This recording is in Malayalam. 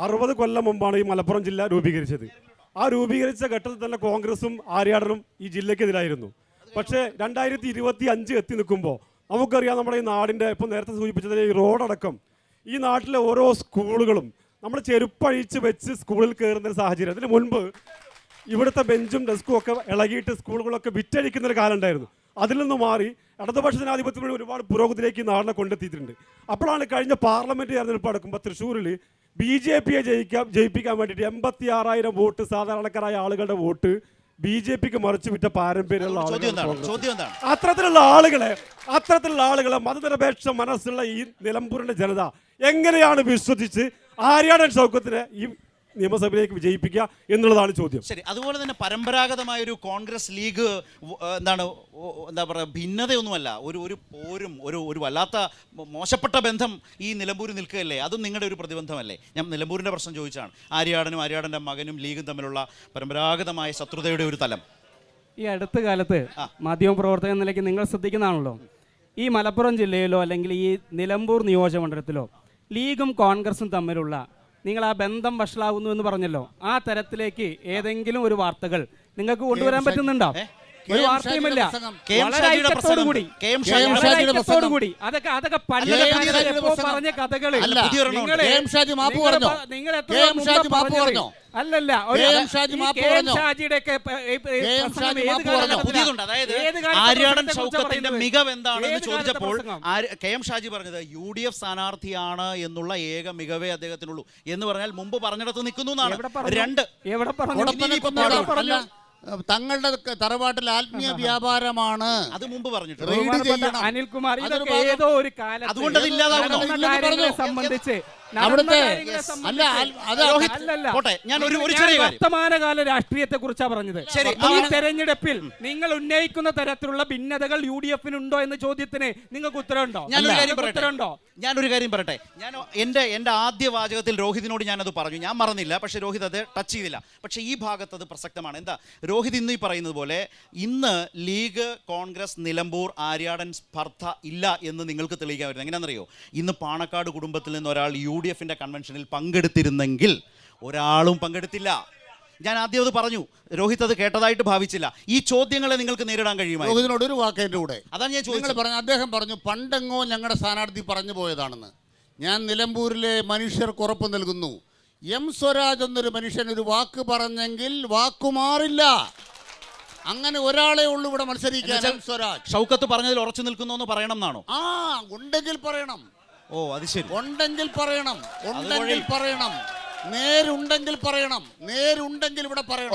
60 കൊല്ലം മുമ്പാണ് ഈ മലപ്പുറം ജില്ല രൂപീകരിച്ചത്. ആ രൂപീകരിച്ച ഘട്ടത്തിൽ തന്നെ കോൺഗ്രസും ആര്യാടനും ഈ ജില്ലയ്ക്കെതിരായിരുന്നു. പക്ഷേ 2025 എത്തി നിൽക്കുമ്പോൾ നമുക്കറിയാം, നമ്മുടെ ഈ നാടിൻ്റെ ഇപ്പം നേരത്തെ സൂചിപ്പിച്ചതിന് ഈ റോഡടക്കം ഈ നാട്ടിലെ ഓരോ സ്കൂളുകളും നമ്മൾ ചെരുപ്പഴിച്ച് വെച്ച് സ്കൂളിൽ കയറുന്ന ഒരു സാഹചര്യം. അതിന് മുൻപ് ഇവിടുത്തെ ബെഞ്ചും ഡെസ്കും ഒക്കെ ഇളകിയിട്ട് സ്കൂളുകളൊക്കെ വിറ്റഴിക്കുന്നൊരു കാലം ഉണ്ടായിരുന്നു. അതിൽ നിന്ന് മാറി ഇടതുപക്ഷ ജനാധിപത്യത്തിലൂടെ ഒരുപാട് പുരോഗതിയിലേക്ക് ഈ നാടിനെ കൊണ്ടെത്തിയിട്ടുണ്ട്. അപ്പോഴാണ് കഴിഞ്ഞ പാർലമെൻറ്റ് തെരഞ്ഞെടുപ്പ് നടക്കുമ്പോൾ തൃശ്ശൂരിൽ BJPയെ ജയിപ്പിക്കാൻ വേണ്ടിയിട്ട് 86,000 വോട്ട് സാധാരണക്കാരായ ആളുകളുടെ വോട്ട് BJPക്ക് മറിച്ച് വിറ്റ പാരമ്പര്യമുള്ള ആളുകൾ. അത്തരത്തിലുള്ള ആളുകളെ മതനിരപേക്ഷ മനസ്സുള്ള ഈ നിലമ്പൂരിന്റെ ജനത എങ്ങനെയാണ് വിശ്വസിച്ച് ആര്യാടൻ ഷൗക്കത്തിനെ ഈ നിയമസഭയിലേക്ക് വിജയിപ്പിക്കുക എന്നുള്ളതാണ് ചോദ്യം. ശരി, അതുപോലെ തന്നെ പരമ്പരാഗതമായ ഒരു കോൺഗ്രസ് ലീഗ് എന്താ പറയുക ഭിന്നതയൊന്നുമല്ല, ഒരു വല്ലാത്ത മോശപ്പെട്ട ബന്ധം ഈ നിലമ്പൂരിൽ നിൽക്കുകയല്ലേ? അതും നിങ്ങളുടെ ഒരു പ്രതിബന്ധമല്ലേ? ഞാൻ നിലമ്പൂരിൻ്റെ പ്രശ്നം ചോദിച്ചാണ്. ആര്യാടൻ്റെ മകനും ലീഗും തമ്മിലുള്ള പരമ്പരാഗതമായ ശത്രുതയുടെ ഒരു തലം ഈ അടുത്ത കാലത്ത് മാധ്യമപ്രവർത്തക എന്ന നിലയ്ക്ക് നിങ്ങൾ ശ്രദ്ധിക്കുന്നതാണല്ലോ. ഈ മലപ്പുറം ജില്ലയിലോ അല്ലെങ്കിൽ ഈ നിലമ്പൂർ നിയോജകമണ്ഡലത്തിലോ ലീഗും കോൺഗ്രസും തമ്മിലുള്ള നിങ്ങൾ ആ ബന്ധം വഷളാവുന്നു എന്ന് പറഞ്ഞല്ലോ, ആ തരത്തിലേക്ക് ഏതെങ്കിലും ഒരു വാർത്തകൾ നിങ്ങൾക്ക് കൊണ്ടുവരാൻ പറ്റുന്നുണ്ടോ? ഒരു വാർത്തയുമില്ല. കൂടി അതൊക്കെ പറഞ്ഞ കഥകള് അല്ലല്ല. ആര്യാടൻ ഷൗക്കത്തിന്റെ മികവ് എന്താണെന്ന് ചോദിച്ചപ്പോൾ KM ഷാജി പറഞ്ഞത് UDF സ്ഥാനാർത്ഥിയാണ് എന്നുള്ള ഏക മികവേ അദ്ദേഹത്തിനുള്ളൂ എന്ന് പറഞ്ഞാൽ മുമ്പ് പറഞ്ഞിടത്ത് നിൽക്കുന്നു എന്നാണ്. തങ്ങളുടെ തറവാട്ടിൽ ആത്മീയ വ്യാപാരമാണ്. അത് മുമ്പ് പറഞ്ഞിട്ടുണ്ട് അനിൽകുമാർ. ഏതോ ഒരു കാലത്ത് സംബന്ധിച്ച് വർത്തമാനകാല രാഷ്ട്രീയത്തെ കുറിച്ചാണ് പറഞ്ഞത്. ഈ തെരഞ്ഞെടുപ്പിൽ നിങ്ങൾ ഉന്നയിക്കുന്ന തരത്തിലുള്ള ഭിന്നതകൾ UDFനുണ്ടോ എന്ന ചോദ്യത്തിന് നിങ്ങൾക്ക് ഉത്തരവുണ്ടോ? ഞാനൊരു കാര്യം പറയട്ടെ. ഞാൻ എൻ്റെ ആദ്യ വാചകത്തിൽ രോഹിതിനോട് ഞാനത് പറഞ്ഞു, ഞാൻ മറന്നില്ല. പക്ഷേ രോഹിത് അത് ടച്ച് ചെയ്തില്ല. പക്ഷേ ഈ ഭാഗത്ത് അത് പ്രസക്തമാണ്. എന്താ രോഹിത് ഇന്ന് ഈ പറയുന്നത് പോലെ ഇന്ന് ലീഗ്, കോൺഗ്രസ്, നിലമ്പൂർ, ആര്യാടൻ സ്പർദ്ധ ഇല്ല എന്ന് നിങ്ങൾക്ക് തെളിയിക്കാൻ വരുന്നത് എങ്ങനെയാണെന്നറിയോ? ഇന്ന് പാണക്കാട് കുടുംബത്തിൽ നിന്ന് ഒരാൾ UDFന്റെ കൺവെൻഷനിൽ പങ്കെടുത്തിരുന്നെങ്കിൽ ഒരാളും പങ്കെടുത്തില്ല. ഞാൻ ആദ്യം അത് പറഞ്ഞു, രോഹിത് അത് കേട്ടതായിട്ട് ഭാവിച്ചില്ല. ഈ ചോദ്യങ്ങളെ നിങ്ങൾക്ക് നേരിടാൻ കഴിയുമോ? രോഹിതിനോട് ഒരു വാക്കിൻ്റെ കൂടെ അതാണ് ഞാൻ ചോദിച്ചത്. അദ്ദേഹം പറഞ്ഞു പണ്ടെങ്ങോ ഞങ്ങളുടെ സ്ഥാനാർത്ഥി പറഞ്ഞു പോയതാണെന്ന്. ഞാൻ നിലമ്പൂരിലെ മനുഷ്യർക്ക് ഉറപ്പ് നൽകുന്നു, M സ്വരാജ് എന്നൊരു മനുഷ്യൻ ഒരു വാക്ക് പറഞ്ഞെങ്കിൽ വാക്കുമാറില്ല. അങ്ങനെ ഒരാളെ ഉള്ളൂ ഇവിടെ മത്സരിക്കാൻ. M സ്വരാജ്. ഷൗക്കത്ത് പറഞ്ഞതിൽ ഉറച്ചു നിൽക്കുന്നു എന്ന് പറയണം എന്നാണോ? ഉണ്ടെങ്കിൽ പറയണം. ഓ, അത് ശരി. ഉണ്ടെങ്കിൽ പറയണം. നേരുണ്ടെങ്കിൽ പറയണം. നേരുണ്ടെങ്കിൽ ഇവിടെ പറയണം.